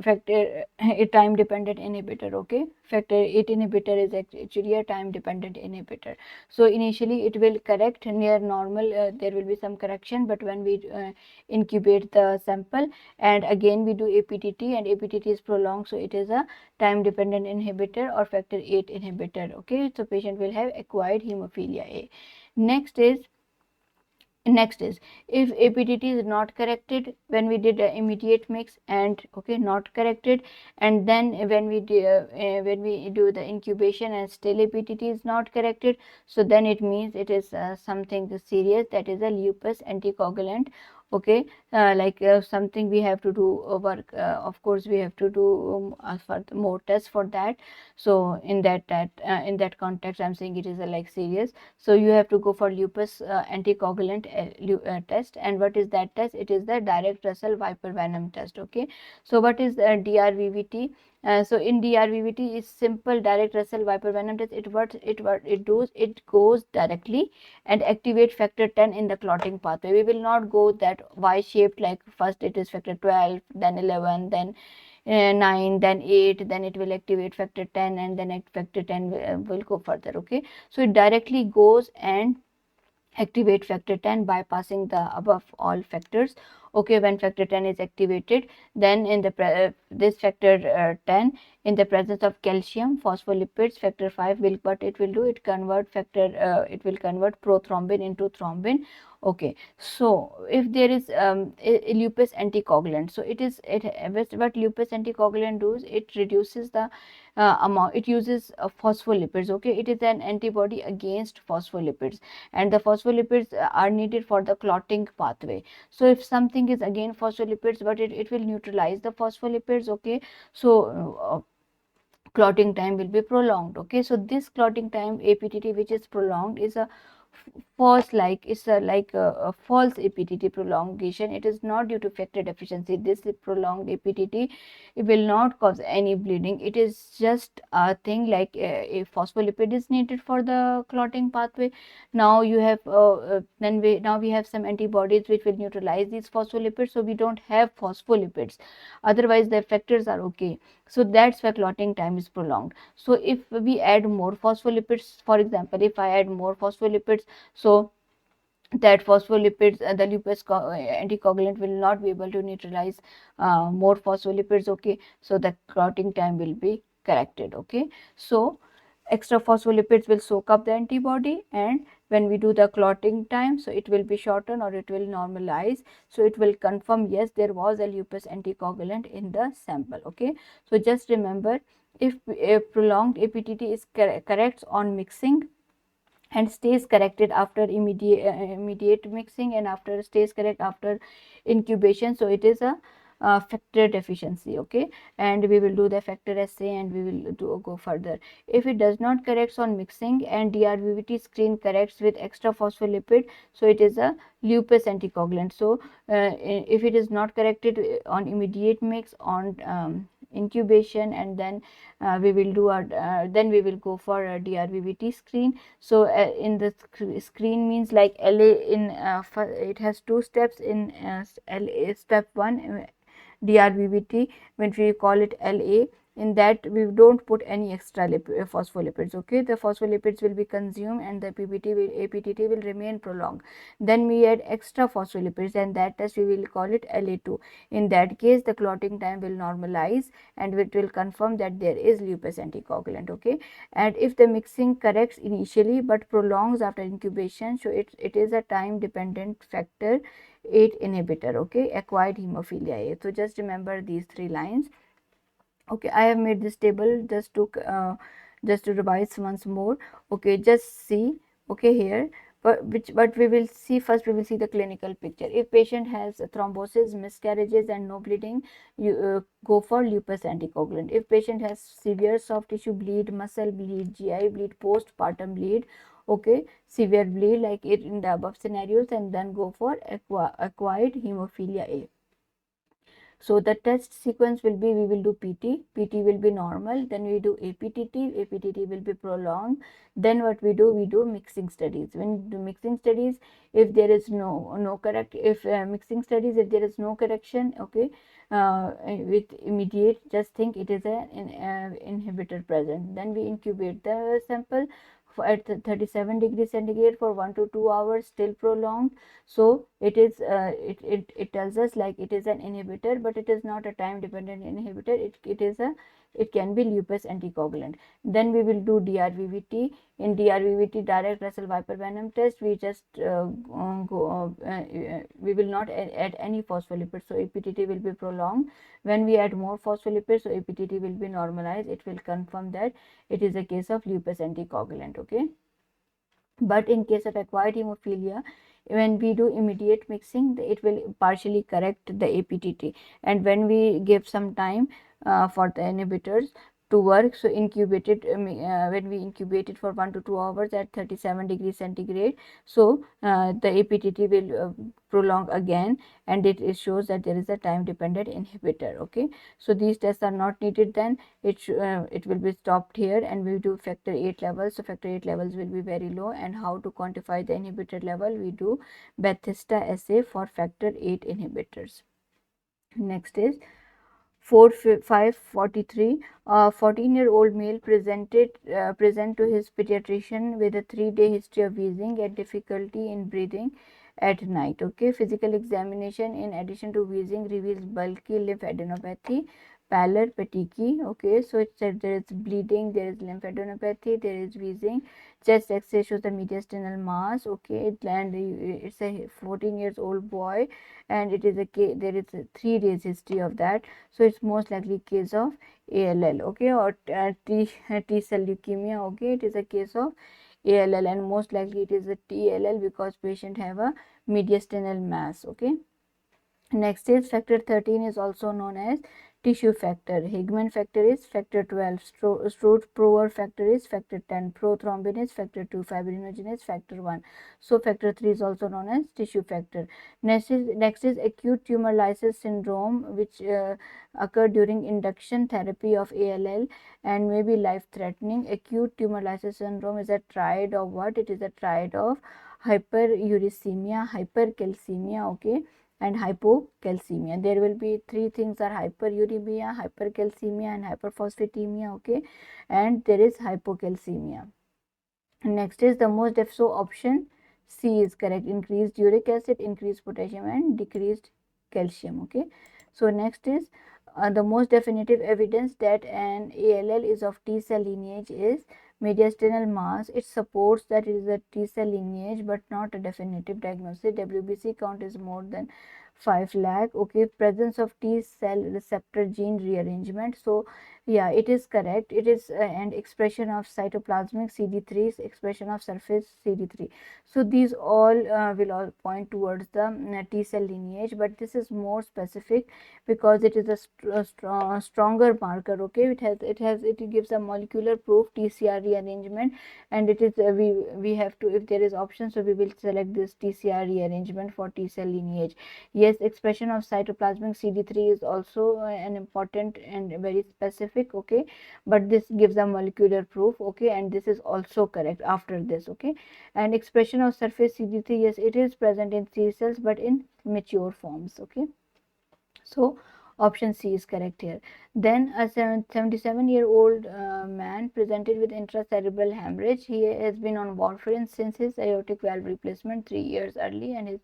factor a time dependent inhibitor. Okay, factor 8 inhibitor is actually a time dependent inhibitor. So initially it will correct near normal, there will be some correction, but when we incubate the sample, and again we do APTT, and APTT is prolonged, so it is a time dependent inhibitor or factor 8 inhibitor. Okay, so patient will have acquired hemophilia A. Next is if APTT is not corrected when we did an immediate mix, and okay, not corrected, and then when we do the incubation and still APTT is not corrected, so then it means it is something serious, that is a lupus anticoagulant. Okay, like something we have to do work. Of course, we have to do for more tests for that. So in that context, I'm saying it is like serious. So you have to go for lupus anticoagulant test. And what is that test? It is the direct Russell Viper venom test. Okay, so what is DRVVT? So in DRVVT is simple direct Russell Viper venom test. It goes directly and activate factor 10 in the clotting pathway. We will not go that Y shaped, like first it is factor 12, then 11, then 9, then 8, then it will activate factor 10, and then factor 10 will go further. Okay, so it directly goes and activate factor 10, bypassing the above all factors. okay, when factor 10 is activated, then in the this factor 10, in the presence of calcium phospholipids, factor 5 will, what it will do, it convert it will convert prothrombin into thrombin. Okay, so if there is a lupus anticoagulant, so what lupus anticoagulant does, it reduces the amount, it uses phospholipids. Okay, it is an antibody against phospholipids, and the phospholipids are needed for the clotting pathway. So if something is again phospholipids, but it will neutralize the phospholipids. Okay, so clotting time will be prolonged. Okay, so this clotting time APTT which is prolonged is a false, like it's a false APTT prolongation. It is not due to factor deficiency. This prolonged APTT, it will not cause any bleeding. It is just a thing like a phospholipid is needed for the clotting pathway. Now you have now we have some antibodies which will neutralize these phospholipids, so we don't have phospholipids. Otherwise the factors are okay, so that's why clotting time is prolonged. So if we add more phospholipids, for example, if I add more phospholipids, so that phospholipids, the lupus anticoagulant will not be able to neutralize more phospholipids. Okay, so the clotting time will be corrected. Okay, so extra phospholipids will soak up the antibody, and when we do the clotting time, so it will be shortened or it will normalize, so it will confirm yes, there was a lupus anticoagulant in the sample. Okay, so just remember, if a prolonged APTT is corrects on mixing and stays corrected after immediate mixing, and after stays correct after incubation, so it is a factor deficiency. Okay, and we will do the factor assay and we will go further. If it does not corrects on mixing and DRVVT screen corrects with extra phospholipid, so it is a lupus anticoagulant. So if it is not corrected on immediate mix, on incubation, and then we will do our then we will go for a DRVVT screen. So in the screen means like LA, in it has two steps. In LA step 1, DRVVT, when we call it LA, in that we don't put any extra phospholipids. Okay, the phospholipids will be consumed and the APTT will remain prolonged. Then we add extra phospholipids, and that test we will call it LA2. In that case, the clotting time will normalize and it will confirm that there is lupus anticoagulant. Okay, and if the mixing corrects initially but prolongs after incubation, so it is a time dependent factor 8 inhibitor. Okay, acquired hemophilia A. So just remember these three lines. Okay, I have made this table just to revise once more. Okay, just see. Okay, here, but we will see first. We will see the clinical picture. If patient has thrombosis, miscarriages, and no bleeding, you go for lupus anticoagulant. If patient has severe soft tissue bleed, muscle bleed, GI bleed, postpartum bleed, okay, severe bleed like it in the above scenarios, and then go for acquired hemophilia A. So the test sequence will be, we will do PT will be normal, then we do APTT will be prolonged. Then what we do mixing studies. When we do mixing studies, if there is no correct, if mixing studies, if there is no correction, okay, with immediate, just think it is an inhibitor present. Then we incubate the sample at 37 degrees centigrade for 1 to 2 hours, still prolonged. So it is it tells us like it is an inhibitor, but it is not a time dependent inhibitor. It can be lupus anticoagulant. Then we will do DRVVT. In DRVVT, direct Russell Viper venom test, we just we will not add any phospholipids, so APTT will be prolonged. When we add more phospholipids, so APTT will be normalized. It will confirm that it is a case of lupus anticoagulant. Okay, but in case of acquired hemophilia, when we do immediate mixing, it will partially correct the APTT. And when we give some time for the inhibitors to work, so incubated when we incubate it for 1 to 2 hours at 37 degrees centigrade, so the APTT will prolong again, and it shows that there is a time dependent inhibitor. Okay, so these tests are not needed, then it will be stopped here, and we do factor 8 levels. So factor 8 levels will be very low. And how to quantify the inhibitor level? We do Bethesda assay for factor 8 inhibitors. Next is 543. A 14-year-old male present to his pediatrician with a 3-day history of wheezing and difficulty in breathing at night. Okay, physical examination in addition to wheezing reveals bulky lymphadenopathy, pallor, fatigue. Okay, so it said there is bleeding, there is lymphadenopathy, there is wheezing. Chest X-ray shows the mediastinal mass. Okay, it's a 14 years old boy, and it is a there is a 3 days history of that. So it's most likely case of ALL. Okay, or T cell leukemia. Okay, it is a case of ALL, and most likely it is a TLL because patient have a mediastinal mass. Okay. Next is factor 13 is also known as tissue factor. Higman factor is factor 12. Stroth-Prower factor is factor 10. Prothrombin is factor 2. Fibrinogen is factor 1. So factor 3 is also known as tissue factor. Next is acute tumor lysis syndrome, which occur during induction therapy of ALL and may be life threatening. Acute tumor lysis syndrome is a triad of what? It is a triad of hyperuricemia, hypercalcemia, okay, and hypocalcemia. There will be three things are hyperuremia, hypercalcemia, and hyperphosphatemia. Okay, and there is hypocalcemia. Next is the most so option C is correct. Increased uric acid, increased potassium, and decreased calcium. Okay, so next is the most definitive evidence that an ALL is of T cell lineage is mediastinal mass. It supports that it is a T cell lineage, but not a definitive diagnosis. WBC count is more than 5 lakh. Okay, presence of T cell receptor gene rearrangement. So yeah, it is correct. It is and expression of cytoplasmic CD3, expression of surface CD3. So these all will all point towards the T cell lineage, but this is more specific because it is a stronger marker. Okay, it gives a molecular proof TCR rearrangement, and it is we have to, if there is option, so we will select this TCR rearrangement for T cell lineage. Yes, expression of cytoplasmic CD3 is also an important and very specific. Okay, but this gives a molecular proof. Okay, and this is also correct after this. Okay, and expression of surface CD3, yes, it is present in C cells but in mature forms. Okay, so option C is correct here. Then a 77-year-old man presented with intracerebral hemorrhage. He has been on warfarin since his aortic valve replacement 3 years early, and his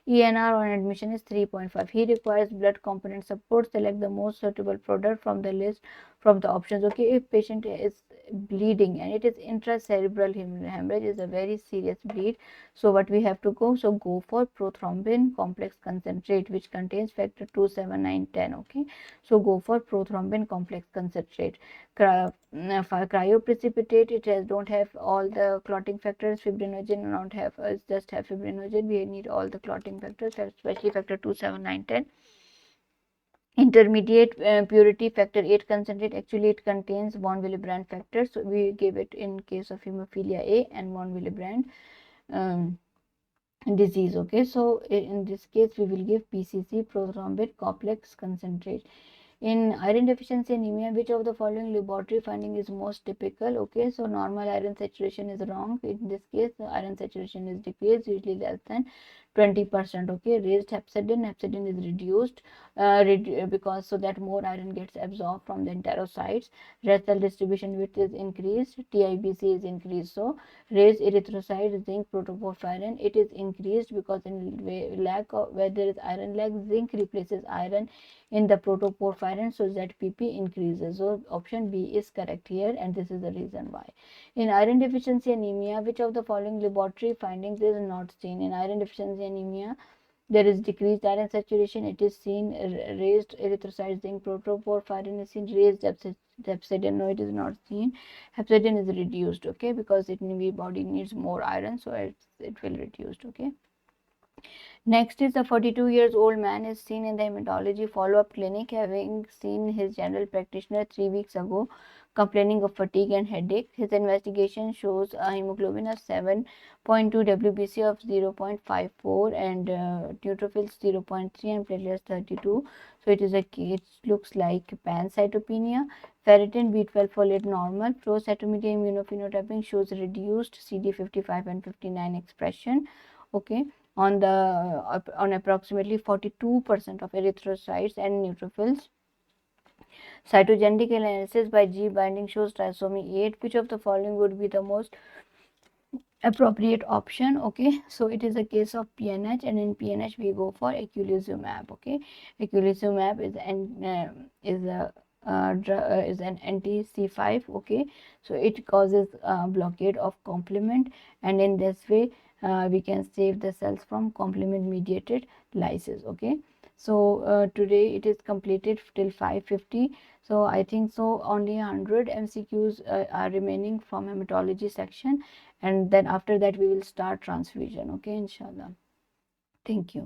ENR on admission is 3.5. He requires blood component support. Select the most suitable product from the list from the options. Okay, if patient is bleeding and it is intracerebral hemorrhage, is a very serious bleed, so what we have to go? So go for prothrombin complex concentrate, which contains factor 2, 7, 9, 10. Okay, so go for prothrombin complex concentrate. Cryoprecipitate, it has don't have all the clotting factors. Fibrinogen not have, just have fibrinogen. We need all the clotting factors, especially factor 2, 7, 9, 10. Intermediate purity factor 8 concentrate, actually it contains von Willebrand factor, so we give it in case of hemophilia A and von Willebrand disease. Okay, so in this case we will give PCC, prothrombin complex concentrate. In iron deficiency anemia, which of the following laboratory finding is most typical? Okay, so normal iron saturation is wrong. In this case, the iron saturation is decreased, usually less than 20%. Okay, raised hepcidin is reduced because so that more iron gets absorbed from the enterocytes. Red cell distribution width is increased, TIBC is increased. So raised erythrocyte, zinc, protoporphyrin, it is increased because in lack of, where there is iron lack, zinc replaces iron in the protoporphyrin, so ZPP increases. So option B is correct here, and this is the reason why. In iron deficiency anemia, which of the following laboratory findings is not seen? In iron deficiency anemia, there is decreased iron saturation, it is seen. Raised erythrocyte, zinc, protoporphyrin is seen. Raised hepcidin, no, it is not seen. Hepcidin is reduced. Okay, because it body needs more iron, so it will reduced. Okay. Next is a 42 years old man is seen in the hematology follow-up clinic, having seen his general practitioner 3 weeks ago, complaining of fatigue and headache. His investigation shows a hemoglobin of 7.2, WBC of 0.54, and neutrophils 0.3 and platelets 32. So it looks like pancytopenia. Ferritin, B12, folate normal. Flow cytometry immunophenotyping shows reduced CD55 and 59 expression. Okay, on approximately 42% of erythrocytes and neutrophils. Cytogenetic analysis by G binding shows trisomy 8. Which of the following would be the most appropriate option. Okay, so it is a case of PNH, and in PNH we go for eculizumab. Okay, eculizumab is an anti C5. Okay, so it causes blockade of complement, and in this way we can save the cells from complement mediated lysis. Okay, so today it is completed till 5:50. So I think so only 100 MCQs are remaining from hematology section, and then after that we will start transfusion. Okay, inshallah. Thank you.